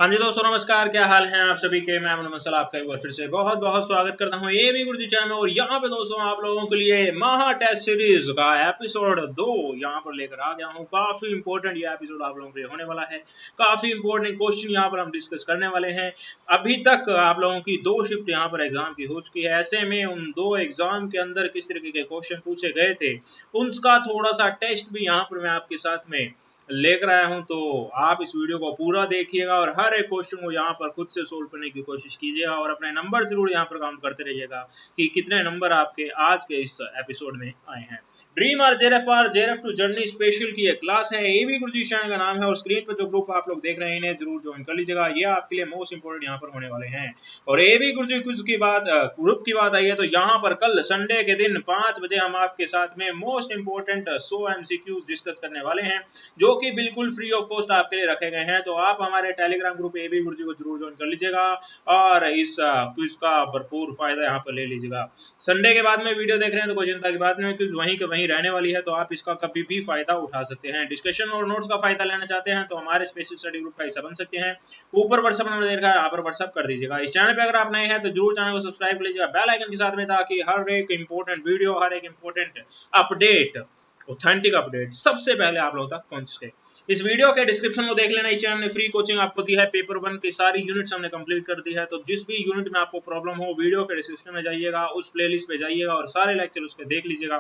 हाँ जी दोस्तों नमस्कार, क्या हाल है आप सभी के। मैं अमन मसल आपका एक बार फिर से बहुत बहुत स्वागत करता हूँ ये भी गुरुजी चैनल में। और यहाँ पे दोस्तों आप लोगों के लिए महा टेस्ट सीरीज का एपिसोड 2 यहाँ पर लेकर आ गया हूँ। काफी इंपॉर्टेंट ये एपिसोड आप लोगों के लिए होने वाला है। काफी इंपॉर्टेंट क्वेश्चन यहाँ पर हम डिस्कस करने वाले हैं। अभी तक आप लोगों की 2 शिफ्ट यहाँ पर एग्जाम की हो चुकी है। ऐसे में उन 2 एग्जाम के अंदर किस तरीके के क्वेश्चन पूछे गए थे उसका थोड़ा सा टेस्ट भी यहाँ पर मैं आपके साथ में लेकर आया हूं। तो आप इस वीडियो को पूरा देखिएगा और हर एक क्वेश्चन को यहाँ पर खुद से सोल्व करने की कोशिश कीजिएगा और अपने नंबर जरूर यहाँ पर काउंट करते रहिएगा कि कितने नंबर आपके आज के इस एपिसोड में आए हैं। Dream R JRF to journey special की एक क्लास है, एबी गुरुजी चैनल का नाम है। और स्क्रीन पर जो ग्रुप आप लोग देख रहे हैं इन्हें जरूर ज्वाइन कर लीजिएगा, ये आपके लिए मोस्ट इंपोर्टेंट यहाँ पर होने वाले हैं। और एबी गुरुजी क्विज की बात ग्रुप की बात आई है तो यहाँ पर कल संडे के दिन 5 बजे हम आपके साथ में मोस्ट इंपोर्टेंट 100 MCQs डिस्कस करने वाले हैं जो कि बिल्कुल फ्री ऑफ कॉस्ट आपके लिए रखे गए हैं। तो आप हमारे टेलीग्राम ग्रुप एबी गुरुजी को जरूर ज्वाइन कर लीजिएगा और इस क्विज का भरपूर फायदा यहाँ पर ले लीजिएगा। संडे के बाद में वीडियो देख रहे हैं तो कोई चिंता की बात नहीं, क्विज वहीं के वहीं रहने वाली है, तो आप इसका कभी भी फायदा उठा सकते हैं। डिस्कशन और नोट्स का फायदा लेना चाहते हैं तो हमारे स्पेशल स्टडी ग्रुप का हिस्सा बन सकते हैं। ऊपर व्हाट्सएप नंबर दे रखा है, यहाँ पर व्हाट्सएप कर दीजिएगा। इस चैनल पे अगर आप नए हैं तो जरूर चैनल को सब्सक्राइब कर लीजिएगा बेल आइकन के साथ में, ताकि हर एक इंपॉर्टेंट वीडियो, हर एक इंपॉर्टेंट अपडेट, ऑथेंटिक अपडेट सबसे पहले आप लोगों तक पहुंच सके। इस वीडियो के डिस्क्रिप्शन को देख लेना, इस चैनल ने फ्री कोचिंग आपको दी है। पेपर 1 की सारी यूनिट्स हमने कंप्लीट कर दी है। तो जिस भी यूनिट में आपको प्रॉब्लम हो वीडियो के डिस्क्रिप्शन में जाइएगा, उस प्लेलिस्ट पे जाइएगा और सारे लेक्चर उसके देख लीजिएगा।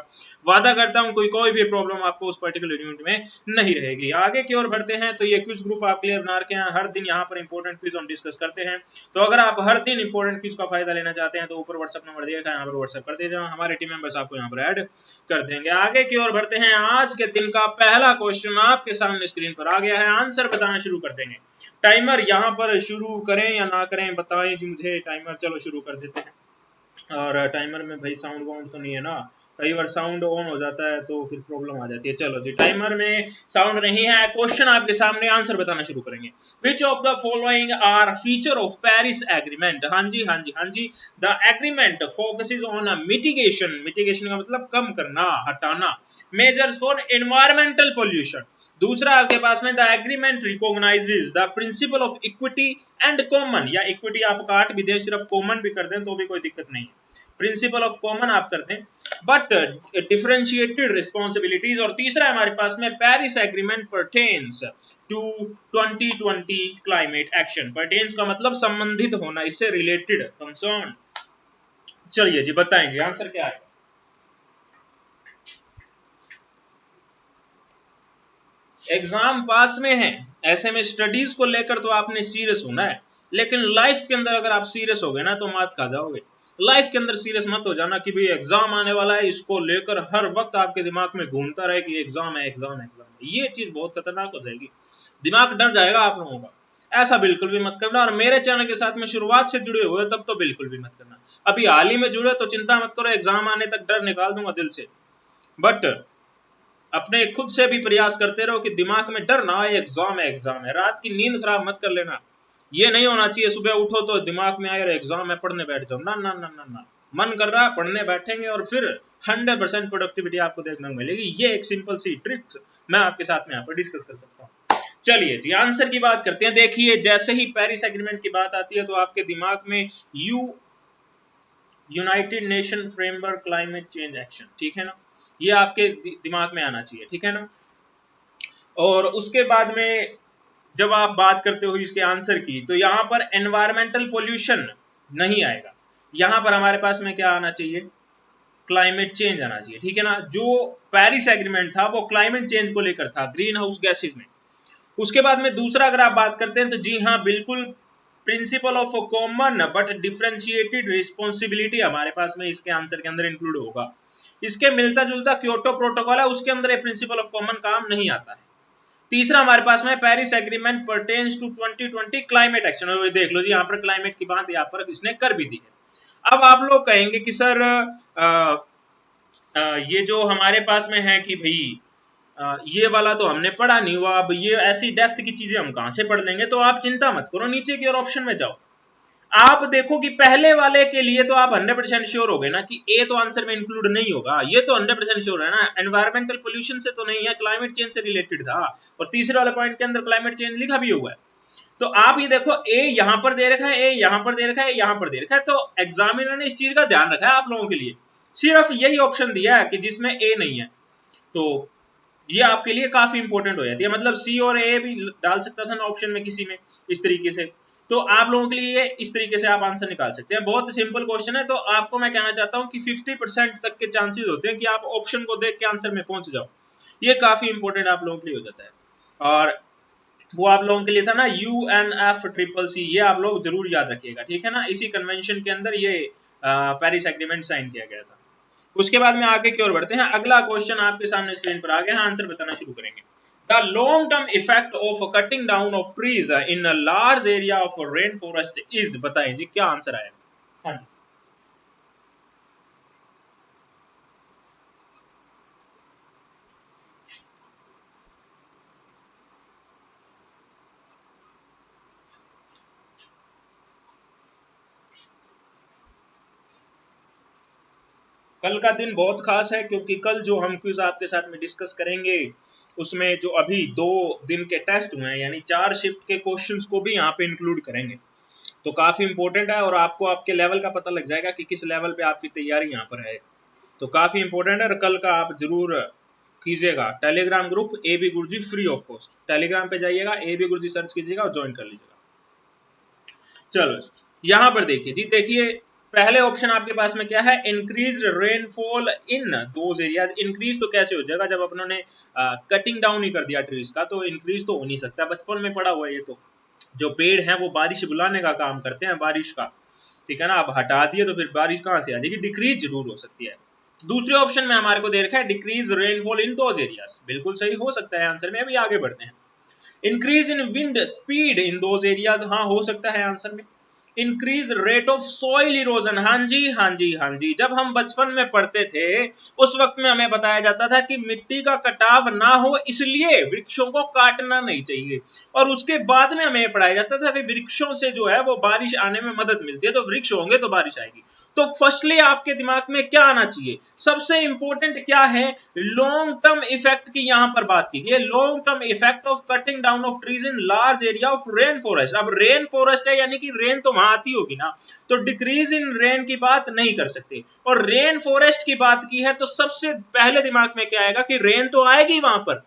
वादा करता हूं कोई भी प्रॉब्लम आपको उस पर्टिकुलर यूनिट में नहीं रहेगी। आगे की ओर बढ़ते हैं तो ये क्विज ग्रुप आप क्लियर बना रखे हैं, हर दिन यहाँ पर इंपॉर्टेंट क्विज हम डिस्कस करते हैं। तो अगर आप हर दिन इंपॉर्टेंट क्विज का फायदा लेना चाहते हैं तो ऊपर व्हाट्सएप नंबर दिया है, यहाँ पर व्हाट्सएप कर दीजिएगा, हमारे टीम मेंबर्स आपको यहाँ पर ऐड कर देंगे। आगे की ओर बढ़ते हैं। आज के दिन का पहला क्वेश्चन आपके सामने स्क्रीन पर आ गया है, आंसर बताना शुरू कर देंगे। टाइमर यहाँ पर शुरू करें या ना करें बताएं जी मुझे। टाइमर चलो शुरू कर देते हैं। और टाइमर में भाई साउंड वाउंड तो नहीं है ना, कई बार साउंड ऑन हो जाता है तो फिर प्रॉब्लम आ जाती है। चलो जी, टाइमर में साउंड नहीं है। क्वेश्चन आपके सामने, आंसर बताना शुरू करेंगे। Which of the following are feature of Paris agreement. हाँ जी हाँ जी हाँ जी। The agreement focuses on mitigation, mitigation का मतलब कम करना, हटाना। Measures for environmental pollution. दूसरा आपके पास में the agreement recognises the principle of equity and common, या इक्विटी आप काट भी दें, सिर्फ कॉमन भी कर दें तो भी कोई दिक्कत नहीं है। प्रिंसिपल ऑफ कॉमन आप करते हैं, बट डिफरेंशिएटेड रिस्पॉन्सिबिलिटीज। और तीसरा हमारे पास में Paris agreement pertains to 2020 climate action. Pertains का मतलब संबंधित होना, इससे रिलेटेड, कंसर्न। चलिए जी बताएंगे आंसर क्या है। एग्जाम पास में है, ऐसे में स्टडीज को लेकर तो आपने सीरियस होना है, लेकिन लाइफ के अंदर अगर आप सीरियस हो गए ना तो मात खा जाओगे। लाइफ के अंदर सीरियस मत हो जाना कि भाई एग्जाम आने वाला है, इसको लेकर हर वक्त आपके दिमाग में घूमता रहे कि एग्जाम है एग्जाम है एग्जाम है। ये चीज बहुत खतरनाक हो जाएगी, दिमाग डर जाएगा आप लोगों का। ऐसा बिल्कुल भी मत करना। और मेरे चैनल के साथ में शुरुआत से जुड़े हुए तब तो बिल्कुल भी मत करना। अभी हाल ही में जुड़े तो चिंता मत करो, एग्जाम आने तक डर निकाल दूंगा दिल से। बट अपने खुद से भी प्रयास करते रहो कि दिमाग में डर ना आए, एग्जाम है। रात की नींद खराब मत कर लेना। ये नहीं होना चाहिए सुबह उठो तो दिमाग में आए एग्जाम है पढ़ने बैठ जाओ। ना ना ना ना ना, मन कर रहा है पढ़ने बैठेंगे और फिर 100% प्रोडक्टिविटी आपको देखने को मिलेगी। ये एक सिंपल सी ट्रिक्स मैं आपके साथ में यहाँ पर डिस्कस कर सकता हूँ। चलिए जी आंसर की बात करते हैं। देखिए जैसे ही पेरिस एग्रीमेंट की बात आती है तो आपके दिमाग में United nation framework climate change action, ठीक है ना, ये आपके दिमाग में आना चाहिए, ठीक है ना। और उसके बाद में जब आप बात करते हो इसके आंसर की तो यहाँ पर एनवायरमेंटल पोल्यूशन नहीं आएगा, यहाँ पर हमारे पास में क्या आना चाहिए, क्लाइमेट चेंज आना चाहिए, ठीक है ना। जो पेरिस एग्रीमेंट था वो क्लाइमेट चेंज को लेकर था, ग्रीन हाउस गैसेज में। उसके बाद में दूसरा अगर आप बात करते हैं तो जी हाँ बिल्कुल, principle of common but differentiated responsibility हमारे पास में इसके आंसर के अंदर इंक्लूड होगा। इसके मिलता जुलता क्योटो प्रोटोकॉल है, उसके अंदर प्रिंसिपल ऑफ कॉमन काम नहीं आता है। तीसरा हमारे पास में Paris agreement pertains to 2020 climate action. देख लो जी यहाँ पर क्लाइमेट की बात यहाँ पर इसने कर भी दी है। अब आप लोग कहेंगे कि सर ये जो हमारे पास में है कि भाई ये वाला तो हमने पढ़ा नहीं हुआ, अब ये ऐसी डेप्थ की चीजें हम कहां से पढ़ लेंगे। तो आप चिंता मत करो, नीचे की ओर ऑप्शन में जाओ, आप देखो कि पहले वाले के लिए तो आप 100% श्योर हो गए ना कि ए तो आंसर में इंक्लूड नहीं होगा। ये तो 100% श्योर है ना, एनवायरमेंटल पोल्यूशन से तो नहीं है, क्लाइमेट चेंज से रिलेटेड था। और तीसरे वाले पॉइंट के अंदर क्लाइमेट चेंज लिखा भी हुआ है। तो आप ये देखो ए यहां पर दे रखा है, ए यहां पर दे रखा है, यहां पर दे रखा है, तो एग्जामिनर ने इस चीज का ध्यान रखा है आप लोगों के लिए, सिर्फ यही ऑप्शन दिया है कि जिसमें ए नहीं है। तो ये आपके लिए काफी इंपॉर्टेंट हो जाती है, मतलब सी और ए भी डाल सकता था ना ऑप्शन में किसी में, इस तरीके से। तो आप लोगों के लिए इस तरीके से आप आंसर निकाल सकते हैं, बहुत सिंपल क्वेश्चन है। तो आपको मैं कहना चाहता हूं कि 50% तक के चांसेस होते हैं कि आप ऑप्शन को देख के आंसर में पहुंच जाओ। ये काफी इंपॉर्टेंट आप लोगों के लिए हो जाता है। और वो आप लोगों के लिए था ना UNFCCC, ये आप लोग जरूर याद रखिएगा, ठीक है ना। इसी कन्वेंशन के अंदर ये पेरिस एग्रीमेंट साइन किया गया था। उसके बाद में आगे की ओर बढ़ते हैं। अगला क्वेश्चन आपके सामने स्क्रीन पर आ गया है, आंसर बताना शुरू करेंगे। The long term effect of cutting down of trees in a large area of rain forest is, बताएं जी क्या आंसर आया। हाँ जी, कल का दिन बहुत खास है क्योंकि कल जो हम क्विज आपके साथ में डिस्कस करेंगे उसमें जो अभी 2 दिन के टेस्ट हुए हैं, यानी 4 शिफ्ट के क्वेश्चंस को भी यहाँ पे इंक्लूड करेंगे। तो काफी इंपॉर्टेंट है और आपको आपके लेवल का पता लग जाएगा कि किस लेवल पे आपकी तैयारी यहाँ पर है। तो काफी इंपॉर्टेंट है और कल का आप जरूर कीजिएगा। Telegram group A B Guruji free of cost, Telegram पे जाइएगा, ए बी गुरुजी सर्च कीजिएगा और ज्वाइन कर लीजिएगा। चलो यहाँ पर देखिए जी, देखिए पहले ऑप्शन आपके पास में क्या है, increase rainfall in those areas. Increase तो कैसे हो जाएगा जब अपनों ने कटिंग डाउन ही कर दिया ट्रीज का, तो इंक्रीज तो हो नहीं सकता, बचपन में पड़ा हुआ है ये तो। जो पेड़ हैं वो बारिश बुलाने का काम करते हैं, बारिश का, ठीक है ना। अब हटा दिए तो फिर बारिश कहाँ से आ जाएगी, डिक्रीज जरूर हो सकती है। दूसरे ऑप्शन में हमारे को दे रखा है decrease rainfall in those areas, बिल्कुल सही हो सकता है आंसर में। अभी आगे बढ़ते हैं। Increase in wind speed in those areas, हाँ हो सकता है आंसर में। Increase rate of soil erosion, हाँ जी हाँ जी हाँ जी, जब हम बचपन में पढ़ते थे उस वक्त में हमें बताया जाता था कि मिट्टी का कटाव ना हो इसलिए वृक्षों को काटना नहीं चाहिए, और उसके बाद में हमें पढ़ाया जाता था कि वृक्षों से जो है वो बारिश आने में मदद मिलती है, तो वृक्ष होंगे तो बारिश आएगी। तो फर्स्टली आपके दिमाग में क्या आना चाहिए, सबसे इंपॉर्टेंट क्या है, लॉन्ग टर्म इफेक्ट की यहां पर बात की गई है, long term effect of cutting down of trees in large area of rain forest. अब रेन फॉरेस्ट है यानी कि रेन तो वहां आती होगी ना, तो डिक्रीज इन रेन की बात नहीं कर सकते। और रेन फॉरेस्ट की बात की है तो सबसे पहले दिमाग में क्या आएगा कि रेन तो आएगी वहां पर,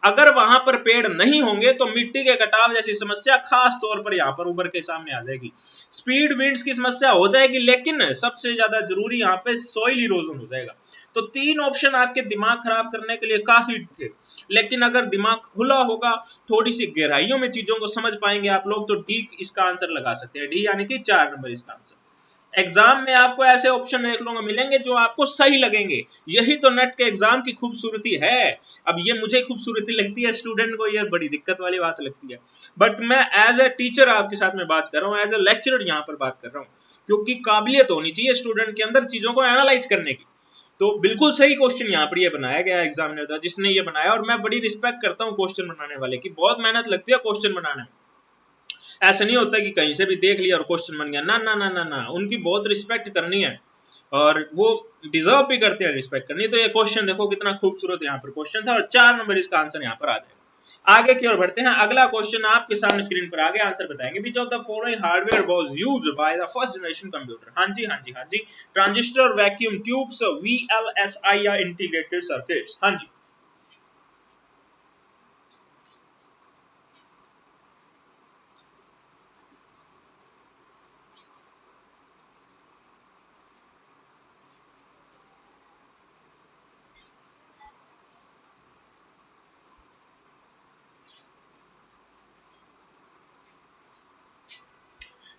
अगर वहां पर पेड़ नहीं होंगे तो मिट्टी के कटाव जैसी समस्या खास तौर पर यहां पर उभर के सामने आ जाएगी। स्पीड विंड्स की समस्या हो जाएगी, लेकिन सबसे ज्यादा जरूरी यहाँ पे सॉइल इरोजन हो जाएगा। तो 3 ऑप्शन आपके दिमाग खराब करने के लिए काफी थे, लेकिन अगर दिमाग खुला होगा, थोड़ी सी गहराइयों में चीजों को समझ पाएंगे आप लोग, तो डी इसका आंसर लगा सकते हैं, डी यानी कि 4 नंबर इसका आंसर। एग्जाम में आपको ऐसे ऑप्शन देखने को मिलेंगे जो आपको सही लगेंगे, यही तो नेट के एग्जाम की खूबसूरती है। अब ये मुझे खूबसूरती लगती है, स्टूडेंट को ये बड़ी दिक्कत वाली बात लगती है, बट मैं एज ए टीचर आपके साथ में बात कर रहा हूँ, एज ए लेक्चरर यहाँ पर बात कर रहा हूँ, क्योंकि काबिलियत होनी चाहिए स्टूडेंट के अंदर चीजों को एनालाइज करने की। तो बिल्कुल सही क्वेश्चन यहाँ पर ये बनाया गया एग्जामिनर द्वारा, जिसने ये बनाया, और मैं बड़ी रिस्पेक्ट करता हूँ क्वेश्चन बनाने वाले की, बहुत मेहनत लगती है क्वेश्चन बनाने में। ऐसा नहीं होता कि कहीं से भी देख लिया और क्वेश्चन बन गया, ना ना ना ना ना, उनकी बहुत रिस्पेक्ट करनी है और वो डिजर्व भी करते हैं रिस्पेक्ट करनी। तो ये क्वेश्चन देखो कितना खूबसूरत यहाँ पर क्वेश्चन था और 4 नंबर इसका आंसर यहाँ पर आ जाएगा। आगे की ओर बढ़ते हैं। अगला क्वेश्चन आपके सामने स्क्रीन पर आ गया, आंसर बताएंगे। विच of the following hardware was used by the first generation computer, हाँ जी हाँ जी हाँ जी, ट्रांजिस्टर, वैक्यूम ट्यूब्स, VLSI या इंटीग्रेटेड सर्किट्स, हाँ जी।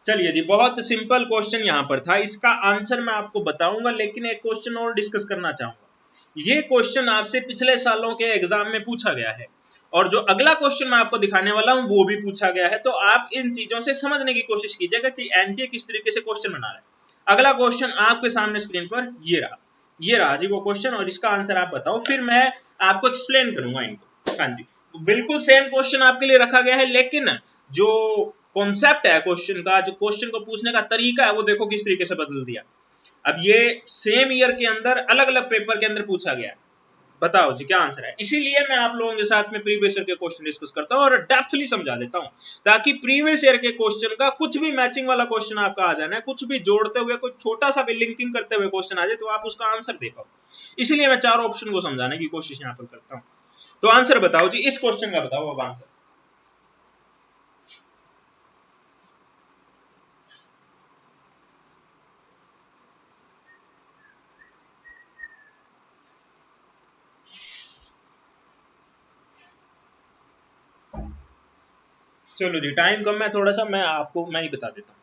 चलिए जी, बहुत सिंपल क्वेश्चन यहाँ पर था, इसका आंसर मैं आपको बताऊंगा, लेकिन एक क्वेश्चन और डिस्कस करना चाहूंगा। ये क्वेश्चन आपसे पिछले सालों के एग्जाम में पूछा गया है, और जो अगला क्वेश्चन मैं आपको दिखाने वाला हूं वो भी पूछा गया है। तो आप इन चीजों से समझने की कोशिश कीजिएगा कि एनटीए किस तरीके से क्वेश्चन बना रहा है। अगला क्वेश्चन आपके सामने स्क्रीन पर ये रहा जी वो क्वेश्चन, और इसका आंसर आप बताओ, फिर मैं आपको एक्सप्लेन करूंगा इनको। हाँ जी, बिल्कुल सेम क्वेश्चन आपके लिए रखा गया है, लेकिन जो कॉन्सेप्ट है क्वेश्चन का, जो क्वेश्चन को पूछने का तरीका है, वो देखो किस तरीके से बदल दिया। अब ये सेम ईयर के अंदर अलग अलग पेपर के अंदर पूछा गया है, बताओ जी क्या आंसर है। इसीलिए मैं आप लोगों के साथ में प्रीवियस ईयर के क्वेश्चन डिस्कस करता हूं और डेप्थली समझा देता हूं, ताकि प्रीवियस ईयर के क्वेश्चन का कुछ भी मैचिंग वाला क्वेश्चन आपका आ जाना है, कुछ भी जोड़ते हुए, कुछ छोटा सा भी लिंकिंग करते हुए क्वेश्चन आ जाए तो आप उसका आंसर दे पाओ। इसलिए मैं चारों ऑप्शन को समझाने की कोशिश यहाँ पर करता हूँ। तो आंसर बताओ जी, इस क्वेश्चन का बताओ अब आंसर। चलो जी, टाइम कम है थोड़ा सा, मैं ही बता देता हूँ।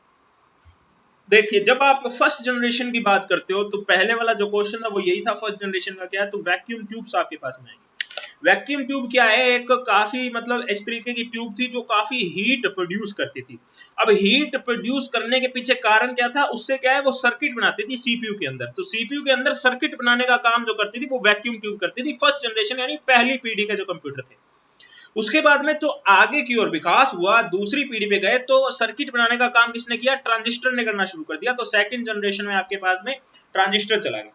देखिए, जब आप फर्स्ट जनरेशन की बात करते हो तो पहले वाला जो क्वेश्चन था वो यही था, फर्स्ट जनरेशन का क्या है, तो वैक्यूम ट्यूब्स आपके पास में आएंगे। वैक्यूम ट्यूब क्या है, एक काफी मतलब इस तरीके की ट्यूब थी जो काफी हीट प्रोड्यूस करती थी। अब हीट प्रोड्यूस करने के पीछे कारण क्या था, उससे क्या है वो सर्किट बनाती थी सीपीयू के अंदर, तो सीपीयू के अंदर सर्किट बनाने का काम जो करती थी वो वैक्यूम ट्यूब करती थी। फर्स्ट जनरेशन यानी पहली पीढ़ी के जो कंप्यूटर थे। उसके बाद में तो आगे की ओर विकास हुआ, दूसरी पीढ़ी पे गए तो सर्किट बनाने का काम किसने किया, ट्रांजिस्टर ने करना शुरू कर दिया। तो सेकंड जनरेशन में आपके पास में ट्रांजिस्टर चला गया।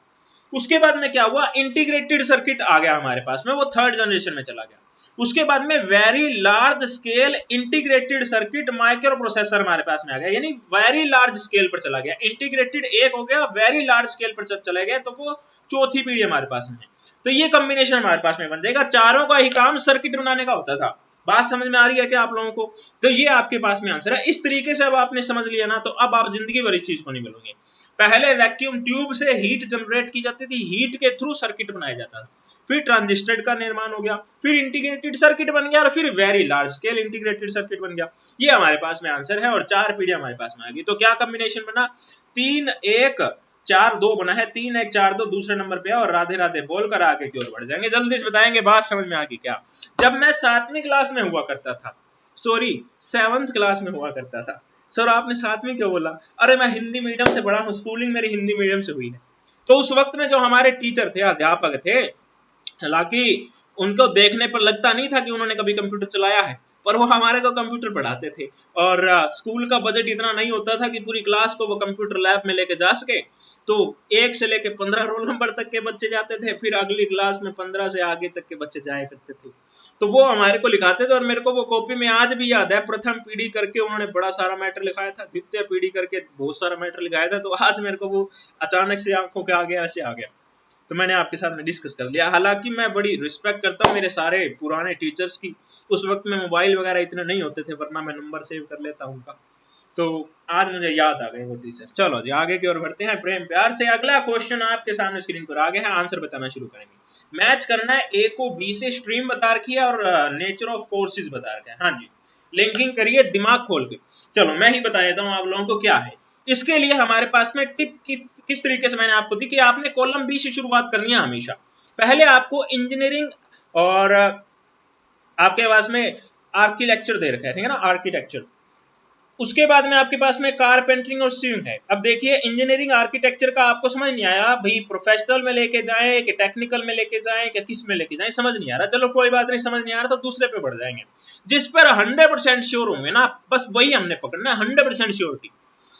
उसके बाद में क्या हुआ, इंटीग्रेटेड सर्किट आ गया हमारे पास में, वो थर्ड जनरेशन में चला गया। उसके बाद में very large scale integrated circuit micro processor हमारे पास में आ गया, यानी वेरी लार्ज स्केल पर चला गया। इंटीग्रेटेड एक हो गया, वेरी लार्ज स्केल पर चले गए, तो वो चौथी पीढ़ी हमारे पास में है। तो ये कॉम्बिनेशन हमारे पास में बन जाएगा, चारों का ही काम सर्किट बनाने का होता था। बात समझ में आ रही है क्या आप लोगों को? तो ये आपके पास में आंसर है। इस तरीके से अब आपने समझ लिया ना, तो अब आप जिंदगी भर इस चीज को नहीं मिलोगे। पहले वैक्यूम ट्यूब से हीट जनरेट की जाती थी, हीट के थ्रू सर्किट बनाया जाता था, फिर ट्रांजिस्टर का निर्माण हो गया, फिर इंटीग्रेटेड सर्किट बन गया और फिर very large scale integrated circuit बन गया। ये हमारे पास में आंसर है और चार पीढ़ी हमारे पास में आ गई। तो क्या कॉम्बिनेशन बना, 3-1-4-2 बना है, 3-1-4-2 दूसरे नंबर पे है और राधे राधे बोलकर आगे की ओर बढ़ जाएंगे। जल्दी से बताएंगे, बात समझ में आ गई क्या? जब मैं 7वीं क्लास में हुआ करता था, सॉरी 7th क्लास में हुआ करता था। सर आपने 7वीं क्यों बोला? अरे मैं हिंदी मीडियम से पढ़ा हूँ, स्कूलिंग मेरी हिंदी मीडियम से हुई है। तो उस वक्त में जो हमारे टीचर थे, अध्यापक थे, हालांकि उनको देखने पर लगता नहीं था कि उन्होंने कभी कंप्यूटर चलाया है, पर वो हमारे को कंप्यूटर पढ़ाते थे। और स्कूल का बजट इतना नहीं होता था कि पूरी क्लास को वो कंप्यूटर लैब में लेके जा सके, तो 1 से लेके 15 रोल नंबर तक के बच्चे जाते थे, फिर अगली क्लास में 15 से आगे तक के बच्चे जाया करते थे। तो वो हमारे को लिखाते थे और मेरे को वो कॉपी में आज भी याद है, प्रथम पीढ़ी करके उन्होंने बड़ा सारा मैटर लिखाया था, द्वितीय पीढ़ी करके बहुत सारा मैटर लिखाया था। तो आज मेरे को वो अचानक से आंखों के आगे ऐसे आ गया, तो मैंने आपके साथ में डिस्कस कर लिया। हालांकि मैं बड़ी रिस्पेक्ट करता हूँ मेरे सारे पुराने टीचर्स की, उस वक्त में मोबाइल वगैरह इतने नहीं होते थे, वरना मैं नंबर सेव कर लेता हूँ उनका। तो आज मुझे याद आ गए वो टीचर। चलो जी आगे की ओर बढ़ते हैं प्रेम प्यार से। अगला क्वेश्चन आपके सामने स्क्रीन पर आ गया है, आंसर बताना शुरू करेंगे। मैच करना है, ए को बी से स्ट्रीम बता रखी है और नेचर ऑफ कोर्सेज बता रखा है। हाँ जी, लिंकिंग करिए दिमाग खोल के। चलो मैं ही बता देता हूँ आप लोगों को क्या है। इसके लिए हमारे पास में टिप किस तरीके से मैंने आपको दी कि आपने कॉलम बी से शुरुआत करनी है हमेशा। पहले आपको इंजीनियरिंग और आपके पास में आर्किटेक्चर दे रखा है, ठीक है ना, आर्किटेक्चर। उसके बाद में आपके पास में कारपेंटरिंग और स्विंग है। अब देखिए इंजीनियरिंग आर्किटेक्चर का आपको समझ नहीं आया भाई, प्रोफेशनल में लेके जाएं कि टेक्निकल में लेके जाएं कि किस में लेके जाएं, समझ नहीं आ रहा। चलो कोई बात नहीं, समझ नहीं आ रहा तो दूसरे पे बढ़ जाएंगे। जिस पर 100% श्योर होंगे ना, बस वही हमने पकड़ना है, 100% श्योरिटी।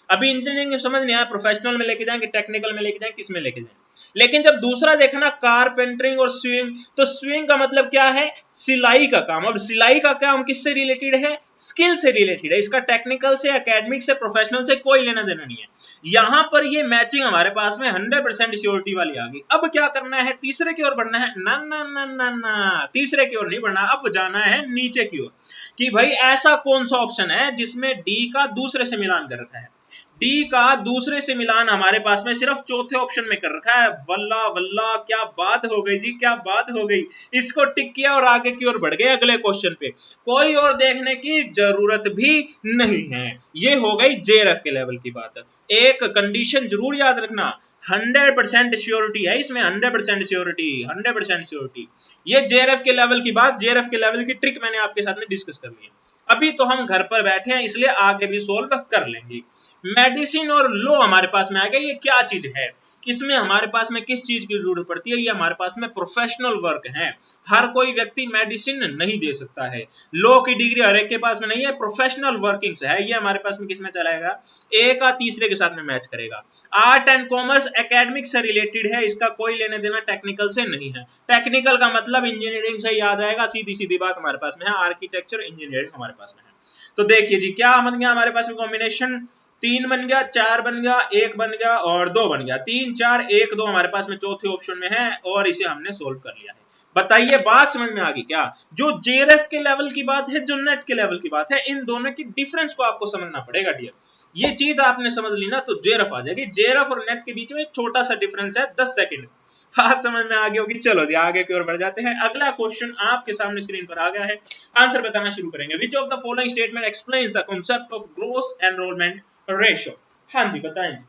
अभी इंजीनियरिंग में समझ नहीं आया, प्रोफेशनल में लेके जाएंगे, टेक्निकल में लेके जाएं, किस में लेके जाएं। लेकिन जब दूसरा देखना कारपेंटरिंग और स्विंग, तो स्विंग का मतलब क्या है, सिलाई का काम। अब सिलाई का काम किससे रिलेटेड है, स्किल से रिलेटेड है। इसका टेक्निकल से, एकेडमिक से, प्रोफेशनल से कोई लेना देना नहीं है। यहां पर ये मैचिंग हमारे पास में 100% श्योरिटी वाली आ गई। अब क्या करना है, तीसरे की ओर बढ़ना है। ना ना ना ना ना, तीसरे की ओर नहीं बढ़ना, अब जाना है नीचे की ओर कि भाई ऐसा कौन सा ऑप्शन है जिसमें डी का दूसरे से मिलान कर रखा है। डी का दूसरे से मिलान हमारे पास में सिर्फ चौथे ऑप्शन में कर रखा है। वल्ला वल्ला, क्या बात हो गई जी, क्या बात हो गई। इसको टिक किया और आगे की ओर बढ़ गए अगले क्वेश्चन पे, कोई और देखने की जरूरत भी नहीं है। ये हो गई जेआरएफ के लेवल की बात। एक कंडीशन जरूर याद रखना, 100% श्योरिटी है इसमें, 100% श्योरिटी, 100% श्योरिटी। ये जेआरएफ के लेवल की बात, जेआरएफ के लेवल की ट्रिक मैंने आपके साथ में डिस्कस कर ली है। अभी तो हम घर पर बैठे हैं इसलिए आगे भी सोल्व कर लेंगे। मेडिसिन और लॉ हमारे पास में आ गया। ये क्या चीज है, इसमें हमारे पास में किस चीज की जरूरत पड़ती है, ये हमारे पास में प्रोफेशनल वर्क है। हर कोई व्यक्ति मेडिसिन नहीं दे सकता है, लॉ की डिग्री हर एक के पास में नहीं है, प्रोफेशनल वर्किंग्स है। ये हमारे पास में किस में चलाएगा, एक का तीसरे के साथ में मैच करेगा। आर्ट एंड कॉमर्स एकेडमिक से रिलेटेड है, इसका कोई लेने देना टेक्निकल से नहीं है। टेक्निकल का मतलब इंजीनियरिंग से ही आ जाएगा, सीधी सीधी बात हमारे पास में है, आर्किटेक्चर इंजीनियरिंग हमारे पास में है। तो देखिए जी क्या बन गया हमारे पास में कॉम्बिनेशन, 3 बन गया, 4 बन गया, 1 बन गया और 2 बन गया। 3 4 1 2 हमारे पास में चौथे ऑप्शन में है और इसे हमने सोल्व कर लिया है। बताइए बात समझ में आ गई क्या? जो जेआरएफ के लेवल की बात है, जो नेट के लेवल की बात है, इन दोनों की डिफरेंस को आपको समझना पड़ेगा डियर। ये चीज आपने समझ ली ना तो जेआरएफ आ जाएगी। जेआरएफ और नेट के बीच में एक छोटा सा डिफरेंस है 10 सेकंड। बात समझ में आ गई होगी। चलो जी आगे की ओर बढ़ जाते हैं। अगला क्वेश्चन आपके सामने स्क्रीन पर आ गया है, आंसर बताना शुरू करेंगे। Which of the following statement explains the concept of gross enrolment ratio? हाँ जी बताएं जी।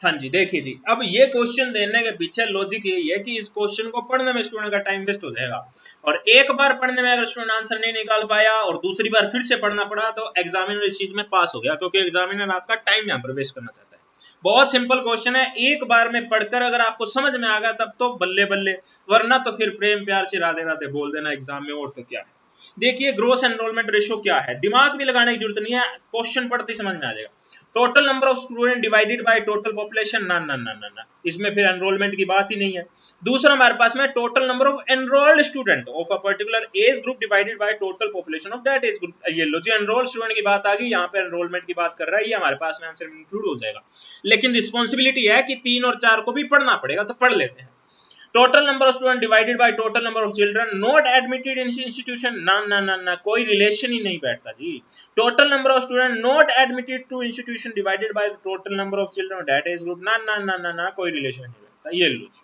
हाँ जी देखिए जी, अब ये क्वेश्चन देने के पीछे लॉजिक यही है कि इस क्वेश्चन को पढ़ने में स्टूडेंट का टाइम वेस्ट हो जाएगा, और एक बार पढ़ने में अगर स्टूडेंट आंसर नहीं निकाल पाया और दूसरी बार फिर से पढ़ना पड़ा तो एग्जामिनर इस चीज में पास हो गया, क्योंकि एग्जामिनर आपका टाइम यहाँ पर वेस्ट करना चाहता है। बहुत सिंपल क्वेश्चन है, एक बार में पढ़कर अगर आपको समझ में आ गया तब तो बल्ले बल्ले, वरना तो फिर प्रेम प्यार से राधे राधे बोल देना एग्जाम में, और तो क्या है। देखिए ग्रोस एनरोलमेंट रेशियो क्या है, दिमाग भी लगाने की जरूरत नहीं है, क्वेश्चन पढ़ते ही समझ में आ जाएगा। Total number of student divided by total population, ना ना ना ना ना, इसमें फिर एनरोलमेंट की बात ही नहीं है। दूसरा हमारे पास में total number of enrolled student of a particular age group divided by total population of that age group. ये लो जी एनरोल्ड स्टूडेंट की बात आ गई, यहाँ पे एनरोलमेंट की बात कर रहा है, ये हमारे पास में आंसर इंक्लूड हो जाएगा। लेकिन रिस्पॉन्सिबिलिटी है कि 3 और 4 को भी पढ़ना पड़ेगा, तो पढ़ लेते हैं। Total number of student divided by total number of children not admitted in institution, ना ना ना ना, कोई रिलेशन ही नहीं बैठता जी। Total number of student not admitted to institution divided by total number of children that is group, ना ना ना ना ना, कोई रिलेशन नहीं बैठता। ये लो जी,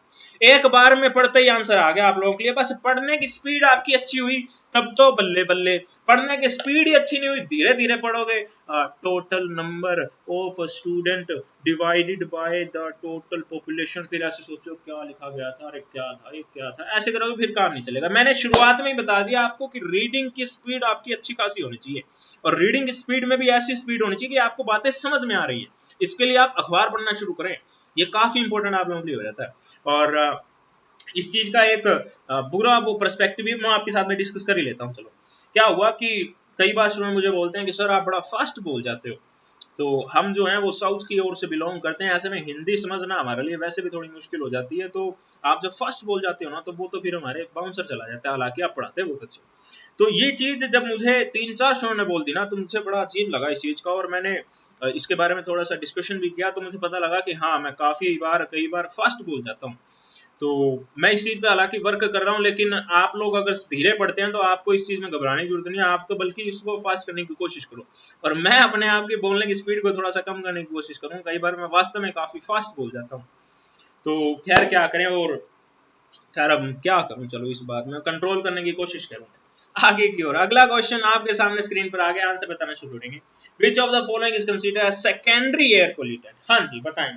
एक बार में पढ़ते ही आंसर आ गया आप लोगों के लिए। बस पढ़ने की स्पीड आपकी अच्छी हुई तब तो बल्ले बल्ले, पढ़ने की स्पीड ही अच्छी नहीं हुई, धीरे धीरे पढ़ोगे। Total number of student divided by the total population, फिर ऐसे सोचो क्या लिखा गया था, अरे क्या था, ये क्या था, ऐसे करोगे फिर काम नहीं चलेगा। मैंने शुरुआत में ही बता दिया आपको कि रीडिंग की स्पीड आपकी अच्छी खासी होनी चाहिए, और रीडिंग की स्पीड में भी ऐसी स्पीड होनी चाहिए कि आपको बातें समझ में आ रही है। इसके लिए आप अखबार पढ़ना शुरू करें, ये काफी इंपॉर्टेंट आप लोगों के लिए हो जाता है। और इस चीज का एक बुरा वो पर्सपेक्टिव भी मैं आपके साथ में डिस्कस कर ही लेता हूँ। चलो क्या हुआ कि कई बार स्टूडेंट मुझे बोलते हैं कि सर आप बड़ा फास्ट बोल जाते हो, तो हम जो है वो साउथ की ओर से बिलोंग करते हैं, ऐसे में हिंदी समझना हमारे लिए वैसे भी थोड़ी मुश्किल हो जाती है, तो आप जब फर्स्ट बोल जाते हो ना तो वो तो फिर हमारे बाउंसर चला जाता है, हालांकि आप पढ़ाते बहुत अच्छे। तो ये चीज जब मुझे 3 4 स्टूडेंट ने बोल दी ना तो मुझे बड़ा अजीब लगा इस चीज का, और मैंने इसके बारे में थोड़ा सा डिस्कशन भी किया, तो मुझे पता लगा कि हाँ मैं कई बार फास्ट बोल जाता हूँ। तो मैं इस चीज पे हालांकि वर्क कर रहा हूँ, लेकिन आप लोग अगर धीरे पढ़ते हैं तो आपको इस चीज में घबराने की जरूरत नहीं है, आप तो बल्कि इसको फास्ट करने की कोशिश करो। और मैं अपने आप की बोलने की स्पीड को थोड़ा सा कम करने की कोशिश करूँ, कई बार मैं वास्तव में काफी फास्ट बोल जाता हूँ। तो खैर क्या करें, और खैर अब क्या करूँ, चलो इस बात में कंट्रोल करने की कोशिश करूँ। आगे की ओर अगला क्वेश्चन आपके सामने स्क्रीन पर आ गया, आंसर बताना शुरू करेंगे। Which of the following is considered as secondary air pollutant? हाँ जी बताएं।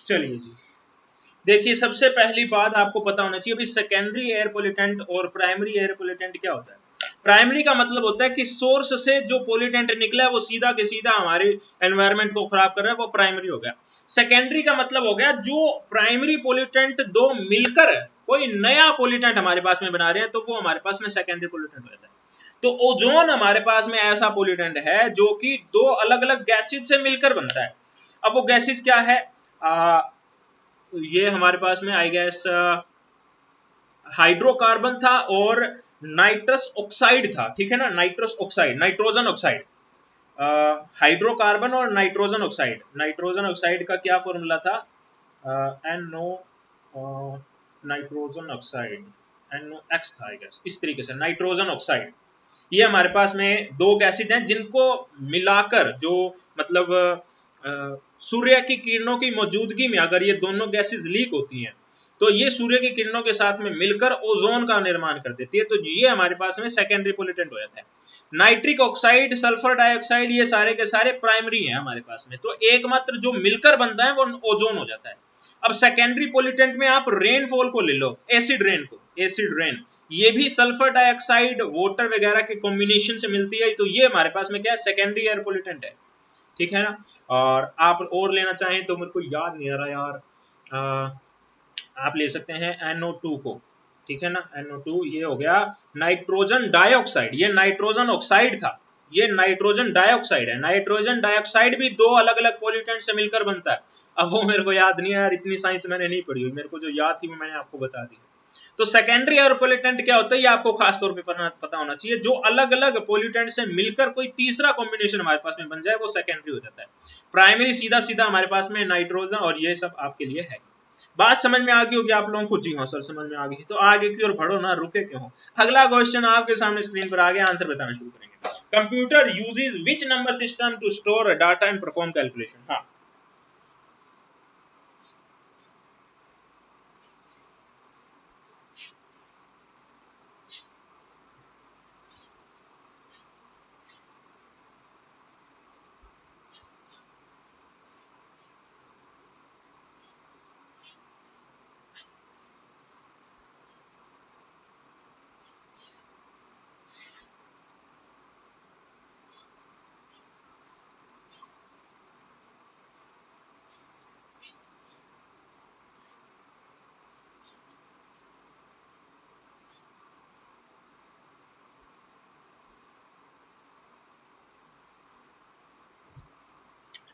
चलिए जी, देखिए सबसे पहली बात आपको पता होना चाहिए, अभी सेकेंडरी एयर पोल्यूटेंट और प्राइमरी एयर पोल्यूटेंट क्या होता है। प्राइमरी का मतलब होता है कि सोर्स से जो पोल्यूटेंट निकला है वो सीधा के सीधा हमारे एनवायरनमेंट को खराब कर रहा है, वो प्राइमरी हो गया। सेकेंडरी का मतलब हो गया जो प्राइमरी पोल्यूटेंट दो मिलकर कोई नया पोल्यूटेंट हमारे पास में बना रहे हैं, तो वो हमारे पास में सेकेंडरी पोल्यूटेंट हो जाता है। तो ओजोन हमारे पास में ऐसा पोल्यूटेंट है जो कि दो अलग अलग गैसेज से मिलकर बनता है। अब वो गैसेज क्या है, ये हमारे पास में आई गेस हाइड्रोकार्बन था और नाइट्रस ऑक्साइड था, ठीक है ना, nitrous oxide, nitrogen oxide, hydrocarbon और नाइट्रोजन ऑक्साइड। नाइट्रोजन ऑक्साइड का क्या फॉर्मूला था, NO, नाइट्रोजन ऑक्साइड NOx था आई गेस, इस तरीके से नाइट्रोजन ऑक्साइड। ये हमारे पास में दो गैसेज हैं जिनको मिलाकर जो मतलब सूर्य की किरणों की मौजूदगी में अगर ये दोनों गैसेज लीक होती हैं तो ये सूर्य की किरणों के साथ में मिलकर ओजोन का निर्माण कर देती है, तो ये हमारे पास में सेकेंडरी पोल्यूटेंट हो जाता है। नाइट्रिक ऑक्साइड, सल्फर डाइऑक्साइड, ये सारे के सारे प्राइमरी हैं हमारे पास में, तो एकमात्र जो मिलकर बनता है वो ओजोन हो जाता है। अब सेकेंडरी पोल्यूटेंट में आप रेनफॉल को ले लो, एसिड रेन को, एसिड रेन, ये भी सल्फर डाइऑक्साइड वाटर वगैरह के कॉम्बिनेशन से मिलती है, तो ये हमारे पास में क्या है, सेकेंडरी एयर पोल्यूटेंट है, ठीक है ना। और आप और लेना चाहें तो मेरे को याद नहीं आ रहा यार, आप ले सकते हैं NO2 को, ठीक है ना, NO2 ये हो गया नाइट्रोजन डाइऑक्साइड, ये नाइट्रोजन ऑक्साइड था, ये नाइट्रोजन डाइऑक्साइड है। नाइट्रोजन डाइऑक्साइड भी दो अलग अलग पॉल्यूटेंट से मिलकर बनता है। अब वो मेरे को याद नहीं है यार, इतनी साइंस मैंने नहीं पढ़ी हुई, मेरे को जो याद थी वो मैंने आपको बता दी। तो सेकेंडरी एयर पोल्यूटेंट क्या होता है ये आपको खास तौर पे पता होना चाहिए, जो अलग अलग पोल्यूटेंट से मिलकर कोई तीसरा कॉम्बिनेशन हमारे पास में बन जाए वो सेकेंडरी हो जाता है। प्राइमरी सीधा सीधा हमारे पास में नाइट्रोजन और ये सब आपके लिए है। बात समझ में आ गई होगी आप लोगों को, जी हाँ सर समझ में आ गई, तो आगे की ओर बढ़ो ना, रुके क्यों हो। अगला क्वेश्चन आपके सामने स्क्रीन पर आ गया, आंसर बताना शुरू करेंगे। Computer uses which number system to store data and perform calculation. हाँ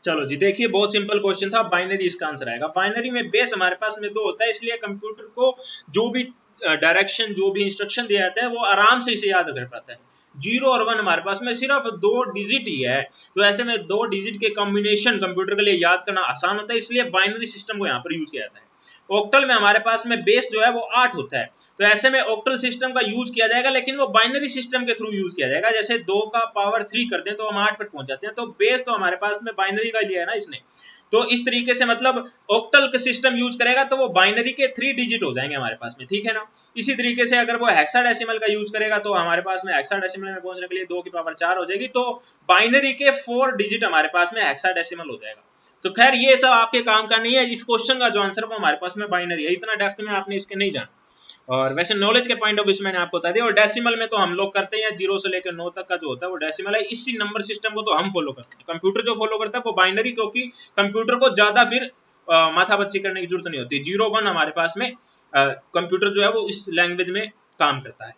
चलो जी, देखिए बहुत सिंपल क्वेश्चन था, बाइनरी इसका आंसर आएगा। बाइनरी में बेस हमारे पास में दो होता है, इसलिए कंप्यूटर को जो भी डायरेक्शन, जो भी इंस्ट्रक्शन दिया जाता है वो आराम से इसे याद कर पाता है। 0 और 1 हमारे पास में सिर्फ दो डिजिट ही है, तो ऐसे में दो डिजिट के कॉम्बिनेशन कंप्यूटर के लिए याद करना आसान होता है, इसलिए बाइनरी सिस्टम को यहाँ पर यूज किया जाता है। ऑक्टल में हमारे पास में बेस जो है वो 8 होता है, तो ऐसे में ऑक्टल सिस्टम का यूज किया जाएगा, लेकिन वो बाइनरी सिस्टम के थ्रू यूज किया जाएगा। जैसे 2 का पावर 3 कर दें तो हम 8 पर पहुंच जाते हैं, तो बेस तो हमारे पास में बाइनरी का लिया है ना इसने, तो इस तरीके से मतलब ऑक्टल का सिस्टम यूज करेगा तो वो बाइनरी के 3 डिजिट हो जाएंगे हमारे पास में, ठीक है ना। इसी तरीके से अगर वो हेक्साडेसिमल का यूज करेगा तो हमारे पास में हेक्साडेसिमल में पहुंचने के लिए 2 की पावर 4 हो जाएगी, तो बाइनरी के 4 डिजिट हमारे पास में हेक्साडेसिमल हो जाएगा। तो खैर ये सब आपके काम का नहीं है, इस क्वेश्चन का जो आंसर वो हमारे पास में बाइनरी है, इतना डेप्थ में आपने इसके नहीं जाना। और वैसे नॉलेज के पॉइंट ऑफ व्यू से मैंने आपको बता दिया, और डेसिमल में तो हम लोग करते हैं 0 से लेकर 9 तक का जो होता है वो डेसिमल है, इसी नंबर सिस्टम को तो हम फॉलो करते हैं। कंप्यूटर जो फॉलो करता है वो बाइनरी, क्योंकि कंप्यूटर को ज्यादा फिर माथापच्ची करने की जरूरत नहीं होती। 0-1 हमारे पास में कंप्यूटर जो है वो इस लैंग्वेज में काम करता है।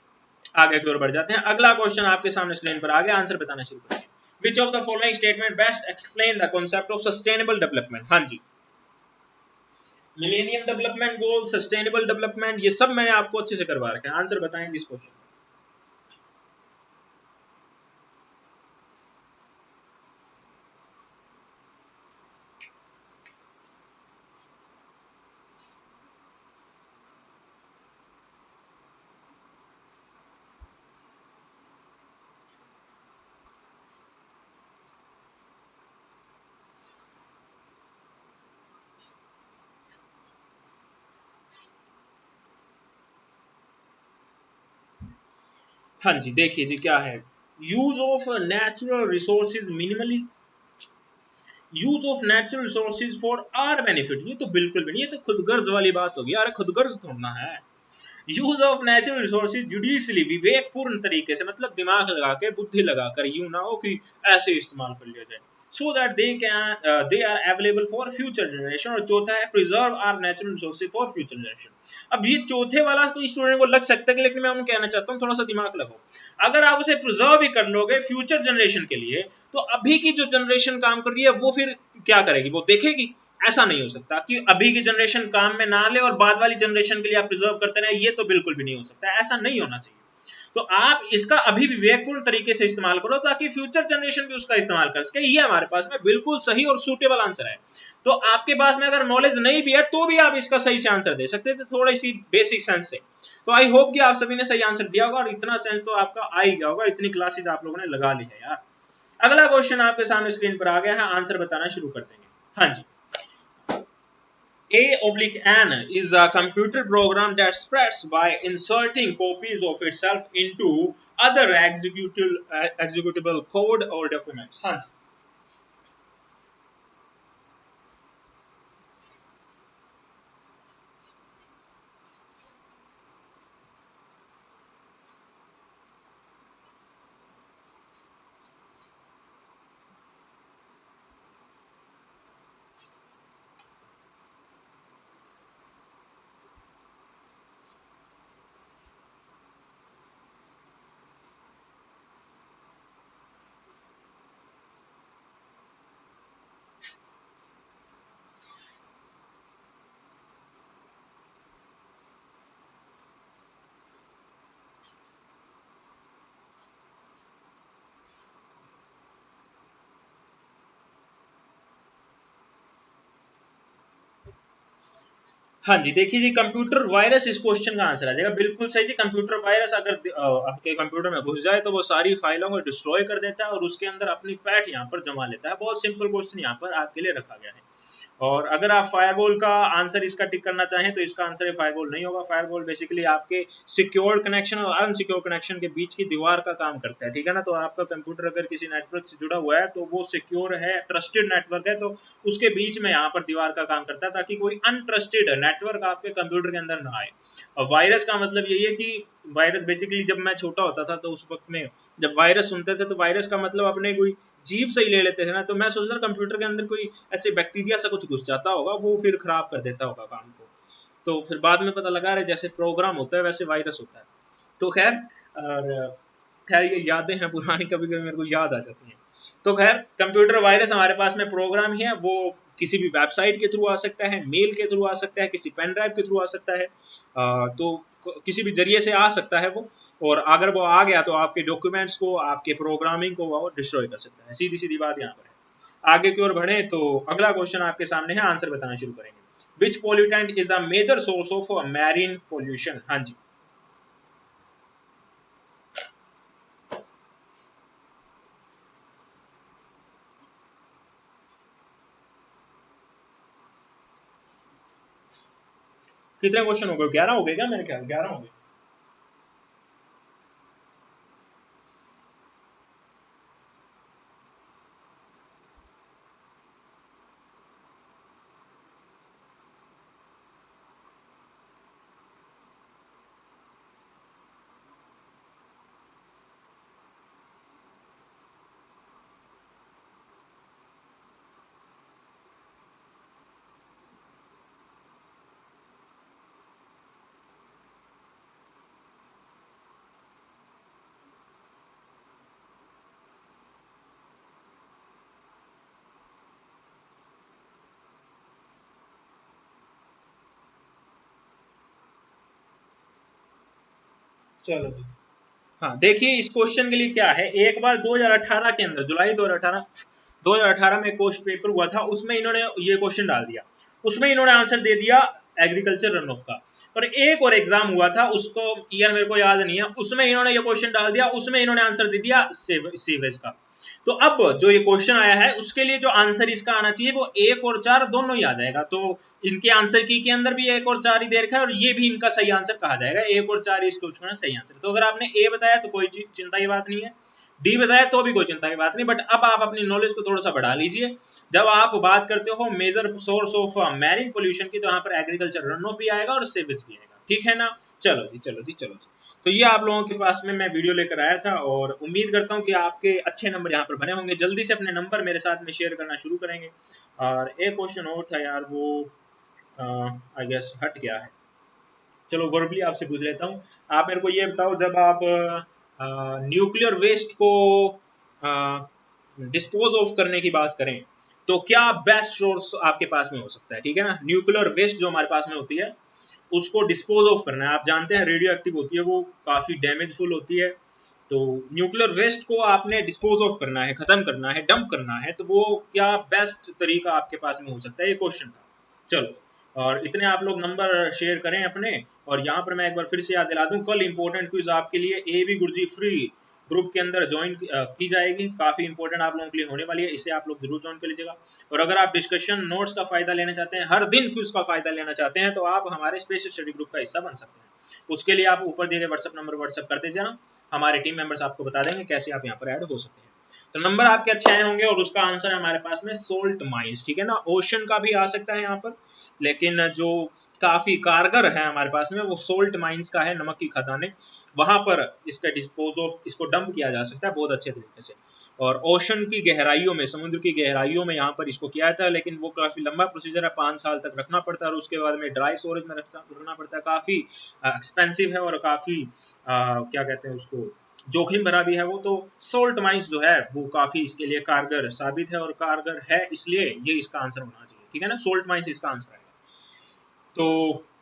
आगे की ओर बढ़ जाते हैं, अगला क्वेश्चन आपके सामने स्क्रीन पर आ गया, आंसर बताना शुरू करेंगे। Which of the following statement best explain the concept of sustainable development? हाँ जी, millennium development goal, sustainable development, ये सब मैंने आपको अच्छे से करवा रखा है, आंसर बताएंगे इस क्वेश्चन। हाँ जी, देखिए जी क्या है, use of natural resources minimally, use of natural resources for our benefit, ये तो बिल्कुल भी नहीं, ये तो खुदगर्ज वाली बात होगी। अरे खुदगर्ज थोड़ा है। Use of natural resources judicially, विवेकपूर्ण तरीके से, मतलब दिमाग लगा के, बुद्धि लगाकर, यूं ना हो कि ऐसे इस्तेमाल कर लिया जाए। So that they are available for future generation. और चौथा है preserve our natural resources for future generation. अब ये चौथे वाला कोई स्टूडेंट को लग सकता है, लेकिन मैं उन्हें कहना चाहता हूँ थोड़ा सा दिमाग लगाओ। अगर आप उसे प्रिजर्व ही कर लोगे फ्यूचर जनरेशन के लिए, तो अभी की जो जनरेशन काम कर रही है वो फिर क्या करेगी, वो देखेगी। ऐसा नहीं हो सकता कि अभी की जनरेशन काम में ना ले और बाद वाली जनरेशन के लिए आप प्रिजर्व करते रहे, ये तो बिल्कुल भी नहीं हो सकता, ऐसा नहीं होना चाहिए। तो आप इसका अभी विवेकपूर्ण तरीके से इस्तेमाल करो ताकि फ्यूचर जनरेशन भी उसका इस्तेमाल कर सके। ये हमारे पास में बिल्कुल सही और सूटेबल आंसर है। तो आपके पास में अगर नॉलेज नहीं भी है तो भी आप इसका सही से आंसर दे सकते थे, थोड़ी सी बेसिक सेंस से। तो आई होप कि आप सभी ने सही आंसर दिया होगा और इतना सेंस तो आपका आ ही गया होगा, इतनी क्लासेस आप लोगों ने लगा ली है यार। अगला क्वेश्चन आपके सामने स्क्रीन पर आ गया है, आंसर बताना शुरू कर देंगे। हाँ जी। A/N is a computer program that spreads by inserting copies of itself into other executable code or documents. हाँ, हाँ जी, देखिए जी, कंप्यूटर वायरस इस क्वेश्चन का आंसर आ जाएगा। बिल्कुल सही जी, कंप्यूटर वायरस अगर आपके कंप्यूटर में घुस जाए तो वो सारी फाइलों को डिस्ट्रॉय कर देता है और उसके अंदर अपनी पैठ यहाँ पर जमा लेता है। बहुत सिंपल क्वेश्चन यहाँ पर आपके लिए रखा गया है। और अगर आप फायरवॉल का आंसर इसका टिक करना चाहें तो इसका आंसर फायरवॉल नहीं होगा। फायरवॉल बेसिकली आपके सिक्योर कनेक्शन और अनसिक्योर कनेक्शन के बीच की दीवार का काम करता है, ठीक है ना। तो आपका कंप्यूटर अगर किसी नेटवर्क से जुड़ा हुआ है तो वो सिक्योर है, ट्रस्टेड नेटवर्क है, तो उसके बीच में यहाँ पर दीवार का काम करता है ताकि कोई अनट्रस्टेड नेटवर्क आपके कंप्यूटर के अंदर ना आए। और वायरस का मतलब यही है कि वायरस बेसिकली, जब मैं छोटा होता था तो उस वक्त में जब वायरस सुनते थे तो वायरस का मतलब अपने कोई जीव से ही ले लेते थे ना। तो मैं सोच रहा कंप्यूटर के अंदर कोई ऐसे बैक्टीरिया सा कुछ घुस जाता होगा, वो फिर खराब कर देता होगा काम को। तो फिर बाद में पता लगा रहे जैसे प्रोग्राम होता है वैसे वायरस होता है। तो खैर, और खैर ये यादें हैं पुरानी, कभी कभी मेरे को याद आ जाती हैं। तो खैर, कंप्यूटर वायरस हमारे पास में प्रोग्राम ही है, वो किसी भी वेबसाइट के थ्रू आ सकता है, मेल के थ्रू आ सकता है, किसी पेन ड्राइव के थ्रू आ सकता है, तो किसी भी जरिए से आ सकता है वो। और अगर वो आ गया तो आपके डॉक्यूमेंट्स को, आपके प्रोग्रामिंग को वो डिस्ट्रॉय कर सकता है। सीधी सीधी बात यहाँ पर है। आगे की ओर बढ़े तो अगला क्वेश्चन आपके सामने है, आंसर बताना शुरू करेंगे। Which pollutant is a major source of marine pollution? हाँ जी। कितने क्वेश्चन हो गए? 11 हो गए क्या? मेरे ख्याल 11 हो गए। चलो जी। हाँ, देखिए इस क्वेश्चन के लिए क्या है, एक बार 2018 के अंदर, जुलाई 2018 में क्वेश्चन पेपर हुआ था, उसमें इन्होंने ये क्वेश्चन डाल दिया। उसमें इन्होंने आंसर दे दिया एग्रीकल्चर रन ऑफ का। और एक और एग्जाम हुआ था, उसको ईयर मेरे को याद नहीं है, उसमें इन्होंने ये क्वेश्चन डाल दिया, उसमें इन्होंने आंसर दे दिया सीवेज का। तो अब जो ये क्वेश्चन आया है उसके लिए जो आंसर इसका आना चाहिए वो 1 और 4 दोनों ही आ जाएगा। तो इनके आंसर की के अंदर भी 1 और 4 ही दे रखा है और ये भी इनका सही आंसर कहा जाएगा। 1 और 4 इस क्वेश्चन का सही आंसर। तो अगर आपने ए बताया तो कोई चिंता की बात नहीं है, डी बताया तो भी कोई चिंता की बात नहीं, बट अब आप अपनी नॉलेज को थोड़ा सा बढ़ा लीजिए। जब आप बात करते हो major source of marine pollution की, तो यहाँ पर एग्रीकल्चर रन ऑफ भी आएगा और सेवेज भी आएगा, ठीक है ना। चलो जी चलो जी चलो जी। तो ये आप लोगों के पास में मैं वीडियो लेकर आया था और उम्मीद करता हूँ कि आपके अच्छे नंबर यहाँ पर बने होंगे। जल्दी से अपने नंबर मेरे साथ में शेयर करना शुरू करेंगे। और एक क्वेश्चन और था यार, वो आई गेस हट गया है। चलो वर्बली आपसे पूछ लेता हूँ। आप मेरे को ये बताओ, जब आप न्यूक्लियर वेस्ट को डिस्पोज ऑफ करने की बात करें, तो क्या बेस्ट सोर्स आपके पास में हो सकता है, ठीक है ना। न्यूक्लियर वेस्ट जो हमारे पास में होती है उसको डिस्पोज ऑफ करना है। आप जानते हैं रेडियो एक्टिव होती है, वो काफ़ी डैमेजफुल होती है। तो न्यूक्लियर वेस्ट को आपने डिस्पोज ऑफ करना है, खत्म करना है, डंप करना है, तो वो क्या बेस्ट तरीका आपके पास में हो सकता है, ये क्वेश्चन था। चलो, और इतने आप लोग नंबर शेयर करें अपने। और यहाँ पर मैं एक बार फिर से याद दिला दूं, कल इंपॉर्टेंट क्विज आपके लिए एबी गुरुजी फ्री ग्रुप के अंदर ज्वाइन की जाएगी। काफी इंपॉर्टेंट आप लोगों के लिए होने वाली है, इसे आप लोग जरूर ज्वाइन कर लीजिएगा। और अगर आप डिस्कशन नोट्स का फायदा लेना चाहते हैं, हर दिन क्विज का फायदा लेना चाहते हैं, तो आप हमारे स्पेशल स्टडी ग्रुप का हिस्सा बन सकते हैं। उसके लिए आप ऊपर दिए गए व्हाट्सएप नंबर व्हाट्सएप कर दीजिए ना, हमारे टीम मेंबर्स आपको बता देंगे कैसे आप यहाँ पर ऐड हो सकते हैं। तो नंबर आपके अच्छे आए होंगे और उसका आंसर है हमारे पास में सोल्ट माइंस, ठीक है ना। ओशन का भी आ सकता है यहाँ पर, लेकिन जो काफी कारगर है हमारे पास में वो सोल्ट माइंस का है, नमक की खदानें। वहां पर इसका डिस्पोज ऑफ, इसको डंप किया जा सकता है बहुत अच्छे तरीके से। और ओशन की गहराइयों में, समुद्र की गहराइयों में यहाँ पर इसको किया जाता है, लेकिन वो काफी लंबा प्रोसीजर है, 5 साल तक रखना पड़ता है और उसके बाद में ड्राई स्टोरेज में रखना पड़ता है। काफी एक्सपेंसिव है और काफी क्या कहते हैं उसको, जोखिम भरा भी है वो। तो सोल्ट माइंस जो है वो काफी इसके लिए कारगर साबित है, और कारगर है इसलिए ये इसका आंसर होना चाहिए, ठीक है ना। सोल्ट माइंस इसका आंसर है। तो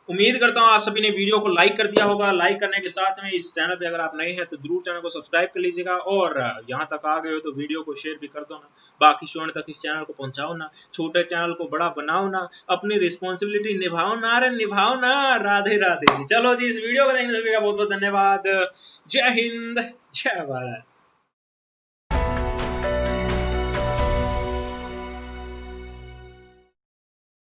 उम्मीद करता हूँ आप सभी ने वीडियो को लाइक कर दिया होगा। लाइक करने के साथ में इस चैनल पे अगर आप नए हैं तो जरूर चैनल को सब्सक्राइब कर लीजिएगा, और यहाँ तक आ गए हो तो वीडियो को शेयर भी कर दो ना, बाकी स्टूडेंट तक इस चैनल को पहुंचाओ ना, छोटे चैनल को बड़ा बनाओ ना, अपनी रिस्पॉन्सिबिलिटी निभाओ ना, अरे निभाओ ना। राधे राधे। चलो जी, इस वीडियो को देखने सभी का बहुत बहुत धन्यवाद। जय हिंद, जय भारत।